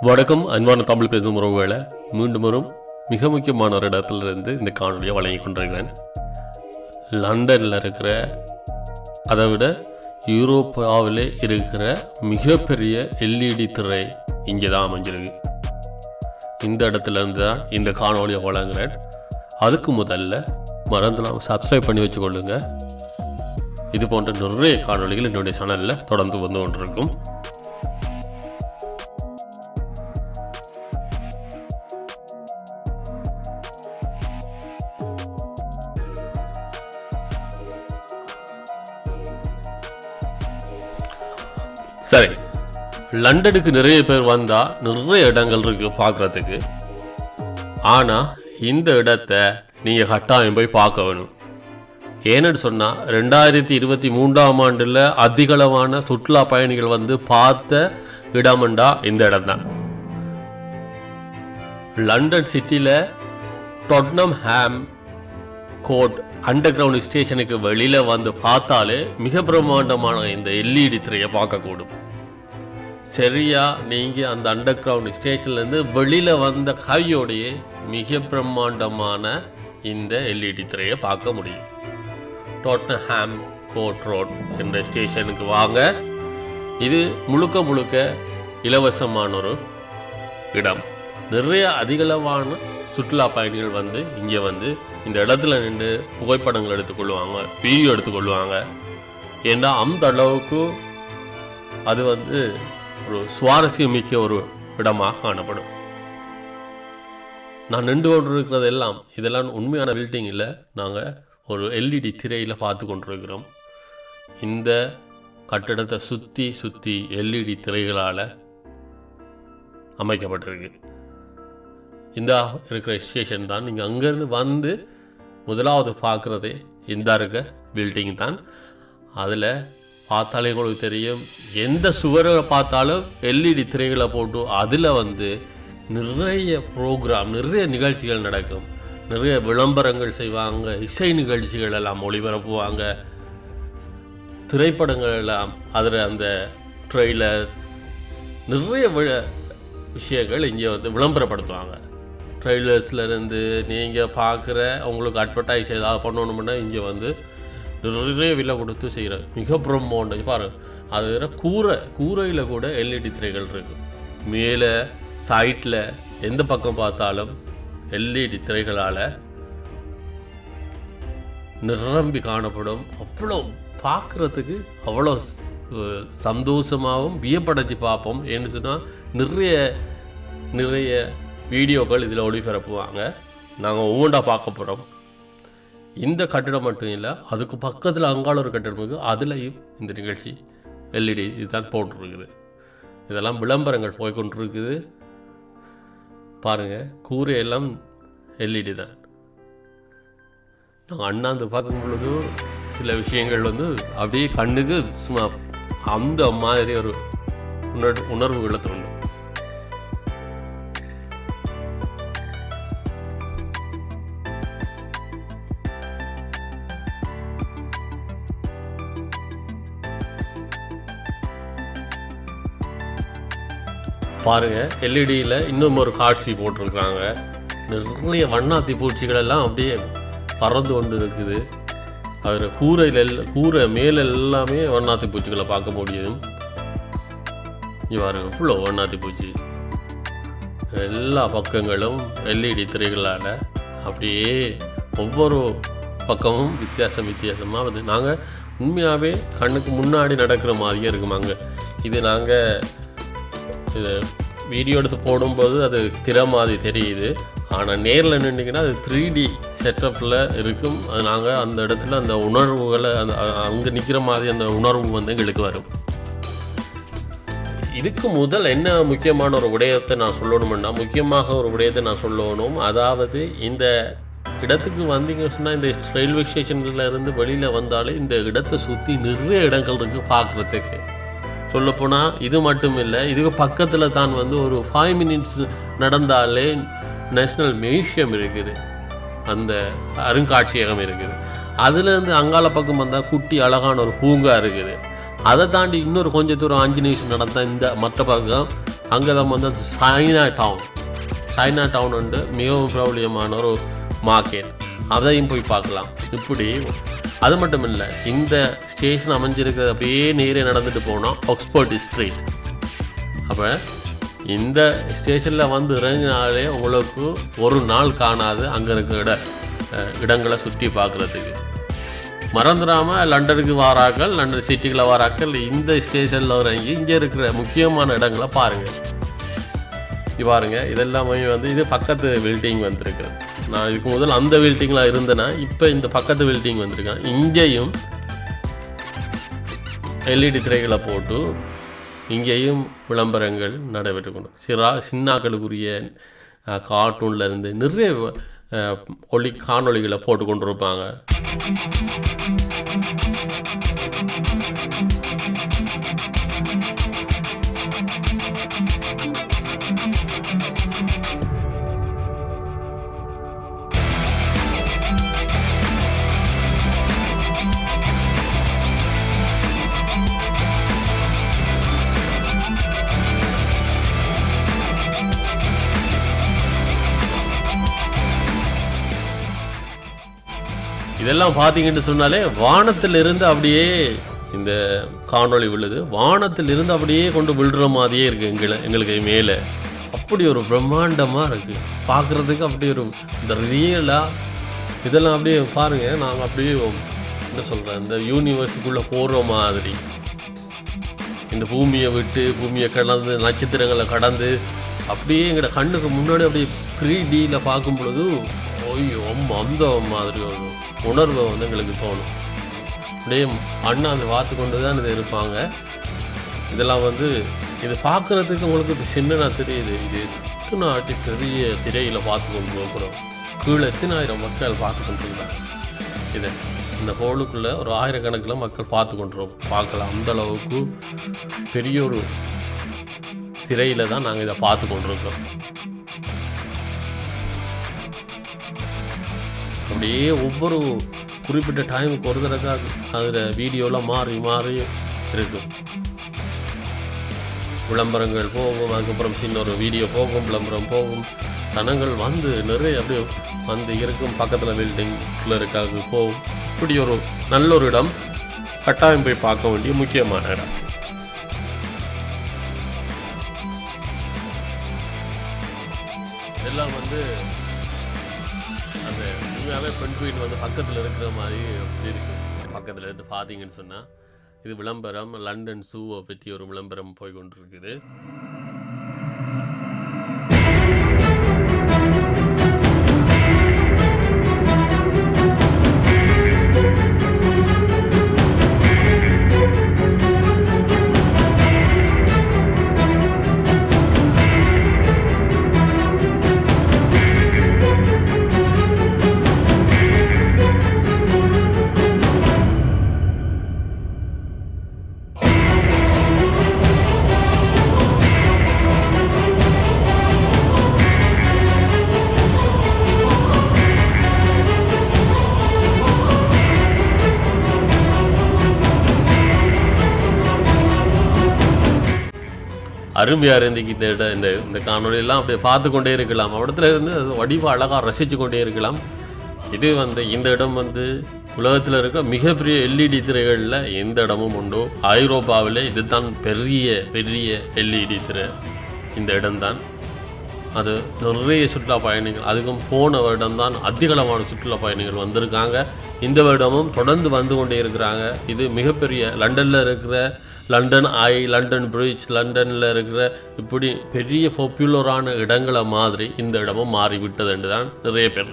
வணக்கம் அன்பான தமிழ் பேசும் உறவுகளை மீண்டும் ஒரு மிக முக்கியமான ஒரு இடத்துலேருந்து இந்த காணொலியை வழங்கி கொண்டிருக்கிறேன். லண்டனில் இருக்கிற அதை விட யூரோப்பாவிலே இருக்கிற மிகப்பெரிய எல்இடி திரை இங்கே தான் அமைஞ்சிருக்கு. இந்த இடத்துலேருந்து தான் இந்த காணொலியை வழங்குகிறேன். அதுக்கு முதல்ல மறந்துலாம் சப்ஸ்கிரைப் பண்ணி வச்சுக்கொள்ளுங்க. இது போன்ற நிறைய காணொலிகள் என்னுடைய சேனலில் தொடர்ந்து வந்து கொண்டிருக்கும். சரி, லண்டனுக்கு நிறைய பேர் வந்தால் நிறைய இடங்கள் இருக்குது பார்க்குறதுக்கு. ஆனால் இந்த இடத்தை நீங்கள் கட்டாயம் போய் பார்க்க வேணும். ஏன்னு சொன்னால் 2023ஆம் ஆண்டில் அதிகளவான சுற்றுலா பயணிகள் வந்து பார்த்த இடம்ண்டா இந்த இடம்தான். லண்டன் சிட்டியில் டொட்னம் ஹாம் கோர்ட் அண்டர் கிரவுண்ட் ஸ்டேஷனுக்கு வெளியில் வந்து பார்த்தாலே மிக பிரம்மாண்டமான இந்த எல்இடி திரையை பார்க்கக்கூடும். சரியா நீங்கள் அந்த அண்டர் கிரவுண்ட் ஸ்டேஷன்லேருந்து வெளியில் வந்த கையோடையே மிக பிரம்மாண்டமான இந்த எல்இடி திரையை பார்க்க முடியும். டொட்னஹாம் கோர்ட் ரோட் என்ற ஸ்டேஷனுக்கு வாங்க. இது முழுக்க இலவசமான ஒரு இடம். நிறைய அதிகளவான சுற்றுலா பயணிகள் வந்து இங்கே வந்து இந்த இடத்துல நின்று புகைப்படங்கள் எடுத்துக்கொள்வாங்க, வீடியோ எடுத்துக்கொள்வாங்க. ஏன்னா அந்த அளவுக்கு அது வந்து ஒரு சுவாரஸ்யமிக்க ஒரு இடமாக காணப்படும். நான் நின்று கொண்டிருக்கிறது இதெல்லாம் உண்மையான பில்டிங் இல்லை. நாங்கள் ஒரு எல்இடி திரையில் பார்த்து கொண்டிருக்கிறோம். இந்த கட்டிடத்தை சுற்றி எல்இடி திரைகளால் அமைக்கப்பட்டிருக்கு. இந்த இருக்கிற ஸ்டேஷன் தான். நீங்கள் அங்கேருந்து வந்து முதலாவது பார்க்குறதே இந்த இருக்க பில்டிங் தான். அதில் பார்த்தாலே உங்களுக்கு தெரியும், எந்த சுவரை பார்த்தாலும் எல்இடி திரைகளை போட்டு அதில் வந்து நிறைய ப்ரோக்ராம், நிறைய நிகழ்ச்சிகள் நடக்கும். நிறைய விளம்பரங்கள் செய்வாங்க, இசை நிகழ்ச்சிகள் எல்லாம் ஒளிபரப்புவாங்க, திரைப்படங்கள் எல்லாம் அதில் அந்த ட்ரெய்லர் நிறைய விஷயங்கள் இங்கே வந்து விளம்பரப்படுத்துவாங்க. ட்ரெய்லர்ஸ்லேருந்து நீங்கள் பார்க்குற உங்களுக்கு அட்வர்டைஸ் ஏதாவது பண்ணணுமுன்னா இங்கே வந்து நிறைய விலை கொடுத்து செய்கிற மிக பிரம்மாண்டம் பாருங்கள். அது கூரையில் கூட எல்இடி திரைகள் இருக்குது. மேலே சைட்டில் எந்த பக்கம் பார்த்தாலும் எல்இடி திரைகளால் நிரம்பி காணப்படும். அவ்வளோ பார்க்குறதுக்கு அவ்வளோ சந்தோஷமாகவும் வியப்படைஞ்சு பார்ப்போம். ஏன்னு சொன்னால் நிறைய வீடியோக்கள் இதில் ஒளிபரப்புவாங்க. நாங்கள் ஒவ்வொன்றா பார்க்க போகிறோம். இந்த கட்டிடம் மட்டும் இல்லை, அதுக்கு பக்கத்தில் அங்காள ஒரு கட்டிடம் இருக்குது. அதுலேயும் இந்த நிகழ்ச்சி எல்இடி இதுதான் போட்டுருக்குது. இதெல்லாம் விளம்பரங்கள் போய்கொண்டிருக்குது. பாருங்கள், கூரையெல்லாம் எல்இடி தான். நாங்கள் அண்ணாந்து பார்க்கும் பொழுது சில விஷயங்கள் வந்து அப்படியே கண்ணுக்கு சும்மா அந்த மாதிரி ஒரு உணர்வுகளை தோணும். பாருங்கள், எல்இடியில் இன்னும் ஒரு காட்சி போட்டிருக்கிறாங்க. நிறைய வண்ணாத்தி பூச்சிகள் எல்லாம் அப்படியே பறந்து கொண்டு இருக்குது. அதில் கூரை மேலே எல்லாமே வண்ணாத்தி பூச்சிகளை பார்க்க முடியும். இவ்வாறு இவ்வளோ வண்ணாத்தி பூச்சி எல்லா பக்கங்களும் எல்இடி திரைகளால் அப்படியே ஒவ்வொரு பக்கமும் வித்தியாசமாக வந்து நாங்கள் உண்மையாகவே கண்ணுக்கு முன்னாடி நடக்கிற மாதிரியே இருக்குமாங்க. இது நாங்கள் இது வீடியோ எடுத்து போடும்போது அது திரை மாதிரி தெரியுது. ஆனால் நேரில் நின்றுங்கன்னா அது 3D செட்டப்பில் இருக்கும். அது நாங்கள் அந்த இடத்துல அந்த உணர்வுகளை அங்கே நிற்கிற மாதிரி அந்த உணர்வு வந்து எங்களுக்கு வரும். இதுக்கு முதல் என்ன முக்கியமான ஒரு விடயத்தை நான் சொல்லணும்னா, முக்கியமாக ஒரு விடயத்தை நான் சொல்லணும். அதாவது இந்த இடத்துக்கு வந்தீங்க சொன்னால், இந்த ரயில்வே ஸ்டேஷனில் இருந்து வெளியில் வந்தாலே இந்த இடத்தை சுற்றி நிறைய இடங்கள் இருக்குது பார்க்குறதுக்கு. சொல்லப்போனால் இது மட்டும் இல்லை, இதுக்கு பக்கத்தில் தான் வந்து ஒரு 5 மினிட்ஸ் நடந்தாலே நேஷ்னல் மியூசியம் இருக்குது, அந்த அருங்காட்சியகம் இருக்குது. அதுலேருந்து அங்காள பக்கம் வந்தால் குட்டி அழகான ஒரு பூங்கா இருக்குது. அதை தாண்டி இன்னொரு கொஞ்சம் தூரம் 5 நிமிஷம் நடந்தால் இந்த மற்ற பக்கம் அங்கே தான் வந்து அந்த சைனா டவுன் உண்டு, மிகவும் பிரபலியமான ஒரு மார்க்கெட், அதையும் போய் பார்க்கலாம். இப்படி அது மட்டும் இல்லை, இந்த ஸ்டேஷன் அமைஞ்சிருக்கிறது அப்படியே நேரே நடந்துட்டு போனோம் ஆக்ஸ்போர்ட் ஸ்ட்ரீட். அப்போ இந்த ஸ்டேஷனில் வந்து இறங்கினாலே உங்களுக்கு ஒரு நாள் காணாது அங்கே இருக்கிற இடங்களை சுற்றி பார்க்குறதுக்கு. மறந்துடாமல் லண்டனுக்கு வாராக்கள், லண்டன் சிட்டிக்குள்ள வாராக்கள் இந்த ஸ்டேஷனில் இறங்கி இங்கே இருக்கிற முக்கியமான இடங்களை பாருங்கள். பாருங்கள், இதெல்லாமே வந்து இது பக்கத்து பில்டிங் வந்திருக்கு. நான் இதுக்கு முதல் அந்த பில்டிங்கில் இருந்தேன்னா இப்போ இந்த பக்கத்து பில்டிங் வந்திருக்கேன். இங்கேயும் எல்இடி திரைகளை போட்டு இங்கேயும் விளம்பரங்கள் நடைபெற்றுக்கணும். சின்னாக்களுக்குரிய கார்ட்டூன்லேருந்து நிறைய காணொளிகளை போட்டு கொண்டு இருப்பாங்க. இதெல்லாம் பார்த்தீங்கன்னு சொன்னாலே வானத்திலிருந்து அப்படியே இந்த காணொளி விழுது, வானத்திலிருந்து அப்படியே கொண்டு விழுற மாதிரியே இருக்குது எங்களுக்கு மேலே. அப்படி ஒரு பிரம்மாண்டமாக இருக்குது பார்க்குறதுக்கு. அப்படி ஒரு இந்த ரியலாக இதெல்லாம் அப்படியே பாருங்கள். நாங்கள் அப்படியே என்ன சொல்கிறேன், இந்த யூனிவர்ஸுக்குள்ளே போகிற மாதிரி இந்த பூமியை விட்டு பூமியை கடந்து நட்சத்திரங்களை கடந்து அப்படியே எங்களோட கண்ணுக்கு முன்னாடி அப்படியே 3Dயில் பார்க்கும் பொழுது ஐயோ அந்த மாதிரி ஒரு உணர்வை வந்து எங்களுக்கு தோணும். அப்படியே அண்ணா அந்த பார்த்து கொண்டு தான் இது இருப்பாங்க. இதெல்லாம் வந்து இது பார்க்குறதுக்கு உங்களுக்கு இப்போ சின்னனா தெரியுது. இது எத்தனை ஆட்டி பெரிய திரையில் பார்த்து கொண்டு போகிறோம். கீழே எத்தனாயிரம் மக்கள் பார்த்து கொண்டிருந்தாங்க. இதை இந்த ஹோலுக்குள்ளே ஒரு ஆயிரக்கணக்கில் மக்கள் பார்த்து பார்க்கலாம். அந்த அளவுக்கு பெரிய ஒரு திரையில் தான் நாங்கள் இதை பார்த்து கொண்டிருக்கோம். அப்படியே ஒவ்வொரு குறிப்பிட்ட டைமுக்கு ஒரு தடவை அதில் வீடியோலாம் மாறி மாறி இருக்கும். விளம்பரங்கள் போகும், அதுக்கப்புறம் சின்ன ஒரு வீடியோ போகும், விளம்பரம் போகும், ஜனங்கள் வந்து நிறைய அப்படியே வந்து இருக்கும். பக்கத்தில் பில்டிங்கில் இருக்காது போகும். இப்படி ஒரு நல்ல ஒரு இடம், கட்டாயம் போய் பார்க்க வேண்டிய முக்கியமான இடம். எல்லாம் வந்து அந்த உண்மையாகவே பென்குயின் வந்து பக்கத்தில் இருக்கிற மாதிரி அப்படி இருக்கும். பக்கத்தில் இருந்து பார்த்தீங்கன்னு சொன்னால் இது விளம்பரம், லண்டன் ஜூவை பற்றி ஒரு விளம்பரம் போய் கொண்டிருக்குது. அருமையாக இருந்துக்கு இந்த இடம். இந்த காணொலியெல்லாம் அப்படியே பார்த்து கொண்டே இருக்கலாம். இடத்துல இருந்து அது வடிவ அழகாக ரசித்து கொண்டே இருக்கலாம். இது வந்து இந்த இடம் வந்து உலகத்தில் இருக்க மிகப்பெரிய எல்இடி திரைகளில் எந்த இடமும் உண்டோ. ஐரோப்பாவில் இது தான் பெரிய பெரிய எல்இடி திரை இந்த இடம்தான். அது நிறைய சுற்றுலா பயணிகள், அதுக்கும் போன வருடம்தான் அதிகளவான சுற்றுலா பயணிகள் வந்திருக்காங்க. இந்த வருடமும் தொடர்ந்து வந்து கொண்டே இருக்கிறாங்க. இது மிகப்பெரிய லண்டனில் இருக்கிற லண்டன் ஐ, லண்டன் பிரிட்ஜ், லண்டனில் இருக்கிற இப்படி பெரிய பாப்புலரான இடங்களை மாதிரி இந்த இடமும் மாறிவிட்டது என்று தான் நிறைய பேர்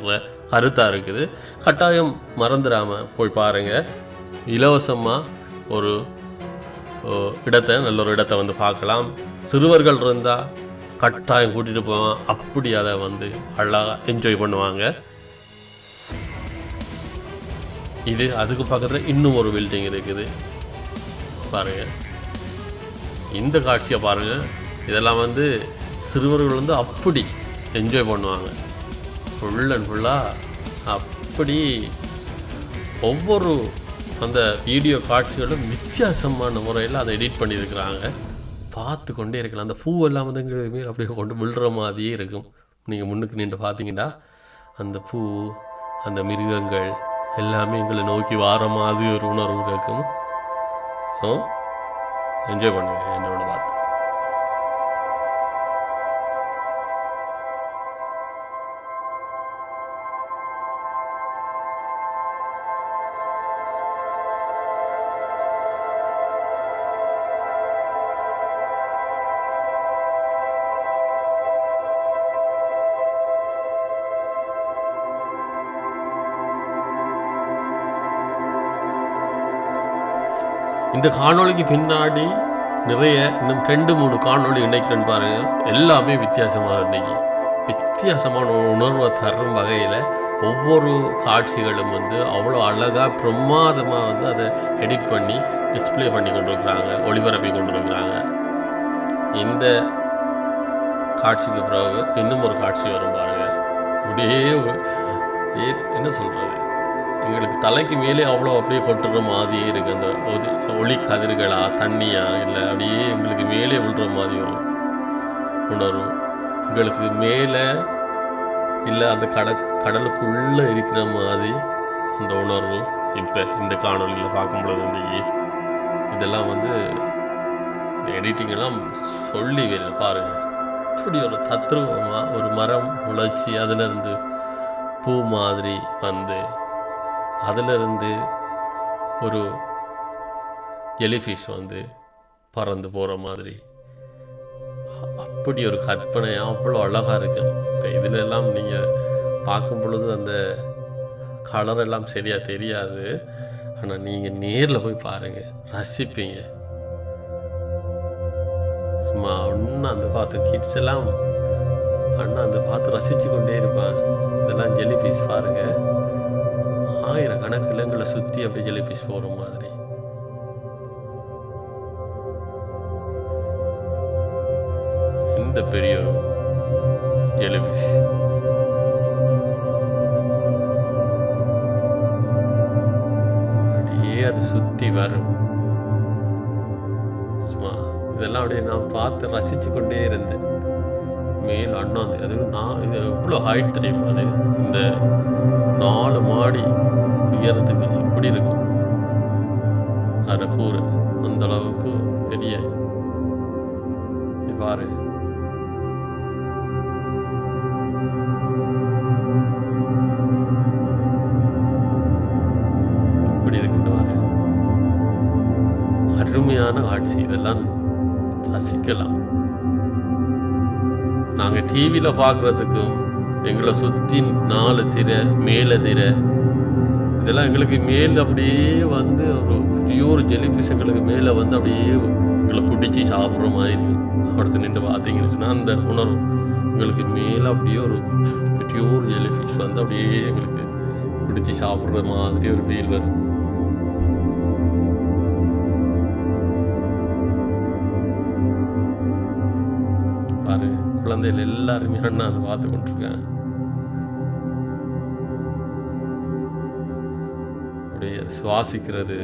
கருத்தாக இருக்குது. கட்டாயம் மறந்துடாமல் போய் பாருங்கள். இலவசமாக ஒரு இடத்தை, நல்ல ஒரு இடத்தை வந்து பார்க்கலாம். சிறுவர்கள் இருந்தால் கட்டாயம் கூட்டிகிட்டு போவான். அப்படி அதை வந்து அழகாக என்ஜாய் பண்ணுவாங்க. இது அதுக்கு பக்கத்தில் இன்னும் ஒரு பில்டிங் இருக்குது பாருங்கள். இந்த காட்சியை பாருங்கள். இதெல்லாம் வந்து சிறுவர்கள் வந்து அப்படி என்ஜாய் பண்ணுவாங்க. ஃபுல் அண்ட் ஃபுல்லாக அப்படி ஒவ்வொரு அந்த வீடியோ காட்சிகளும் வித்தியாசமான முறையில் அதை எடிட் பண்ணியிருக்கிறாங்க. பார்த்து கொண்டே இருக்கலாம். அந்த பூவெல்லாம் வந்து எங்களுக்கு மேல் அப்படியே கொண்டு விழுற மாதிரியே இருக்கும். நீங்கள் முன்னுக்கு நின்று பார்த்தீங்கன்னா அந்த பூ, அந்த மிருகங்கள் எல்லாமே எங்களை நோக்கி வார மாதிரி ஒரு உணர்வு இருக்கும். ஸோ என்ஜாய் பண்ணுங்கள் என்னோட பார்த்து. இந்த காணொளிக்கு பின்னாடி நிறைய இன்னும் 2-3 காணொளி இணைக்கிறேன்னு பாருங்கள். எல்லாமே வித்தியாசமாக இருந்தீங்க. வித்தியாசமான உணர்வை தரும் வகையில் ஒவ்வொரு காட்சிகளும் வந்து அவ்வளோ அழகாக பிரமாதமாக வந்து அதை எடிட் பண்ணி டிஸ்பிளே பண்ணி கொண்டிருக்கிறாங்க, ஒளிபரப்பி கொண்டிருக்கிறாங்க. இந்த காட்சிக்கு பிறகு இன்னும் ஒரு காட்சி வரும் பாருங்கள். அப்படியே என்ன சொல்கிறது, எங்களுக்கு தலைக்கு மேலே அவ்வளோ அப்படியே கொட்டுற மாதிரியே இருக்குது. அந்த ஒளி கதிர்களா தண்ணியா இல்லை அப்படியே எங்களுக்கு மேலே விழுற மாதிரி ஒரு உணர்வு. எங்களுக்கு மேலே இல்லை அந்த கடலுக்குள்ளே இருக்கிற மாதிரி அந்த உணர்வு இப்போ இந்த காணொலியில் பார்க்கும்பொழுது வந்து இதெல்லாம் வந்து இந்த எடிட்டிங்கெல்லாம் சொல்லி வேலை பாருங்கள். இப்படி ஒரு தத்ரூபமாக ஒரு மரம் முளைச்சி அதிலிருந்து பூ மாதிரி வந்து அதிலிருந்து ஒரு ஜெலிஃபிஷ் வந்து பறந்து போகிற மாதிரி அப்படி ஒரு கற்பனை அவ்வளோ அழகாக இருக்கும். இப்போ இதிலெல்லாம் நீங்கள் பார்க்கும் பொழுது அந்த கலரெல்லாம் சரியாக தெரியாது. ஆனால் நீங்கள் நேரில் போய் பாருங்கள், ரசிப்பீங்க. சும்மா அண்ணா அந்த பார்த்து கிட்ஸ் எல்லாம் அண்ணா அந்த பார்த்து ரசித்து கொண்டே இருப்பான். இதெல்லாம் ஜெலிஃபிஷ் பாருங்கள், ஆயிரக்கணக்கில் எங்களை சுற்றி அப்படியே ஜெலிஃபிஷ் போகிற மாதிரி. இந்த பெரிய ஒரு ஜெலிஃபிஷ் அப்படியே அது சுற்றி வரும். சும்மா இதெல்லாம் அப்படியே நான் பார்த்து ரசித்து கொண்டே இருந்தேன். மேல் அண்ணாந்து அது இது எவ்வளோ ஹைட் தெரியும். அது இந்த 4 மாடி உயரத்துக்கு அப்படி இருக்கும். அரகூர் அந்த அளவுக்கு பெரிய பாரு. இப்படி இருக்குன்னு பாரு, அருமையான காட்சி. இதெல்லாம் ரசிக்கலாம். நாங்கள் டிவியில் பார்க்குறதுக்கும் எங்களை சுற்றி 4 திரை மேலே திரை இதெல்லாம் எங்களுக்கு மேலே அப்படியே வந்து ஒரு பியூர் ஜெலிஃபிஷ் எங்களுக்கு மேலே வந்து அப்படியே எங்களை பிடிச்சி சாப்பிட்ற மாதிரி அடுத்து நின்று பார்த்தீங்கன்னு சொன்னால் அந்த உணர்வு எங்களுக்கு மேலே அப்படியே ஒரு பியூர் ஜெலிஃபிஷ் வந்து அப்படியே எங்களுக்கு பிடிச்சி சாப்பிட்ற மாதிரி ஒரு ஃபீல் வரும். பாரு, குழந்தைகள் எல்லாருமே அண்ணா அதை பார்த்து கொண்டிருக்கேன். அப்படியே சுவாசிக்கிறது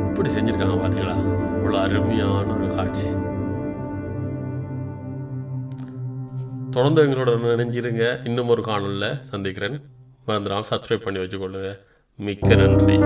எப்படி செஞ்சுருக்காங்க பார்த்தீங்களா? அவ்வளோ அருமையான ஒரு காட்சி. தொடர்ந்து எங்களோட நினைஞ்சிருங்க. இன்னும் ஒரு காணொலியில் சந்திக்கிறேன். மறந்துடாமல் சப்ஸ்கிரைப் பண்ணி வச்சுக்கொள்ளுங்க. மிக்க நன்றி.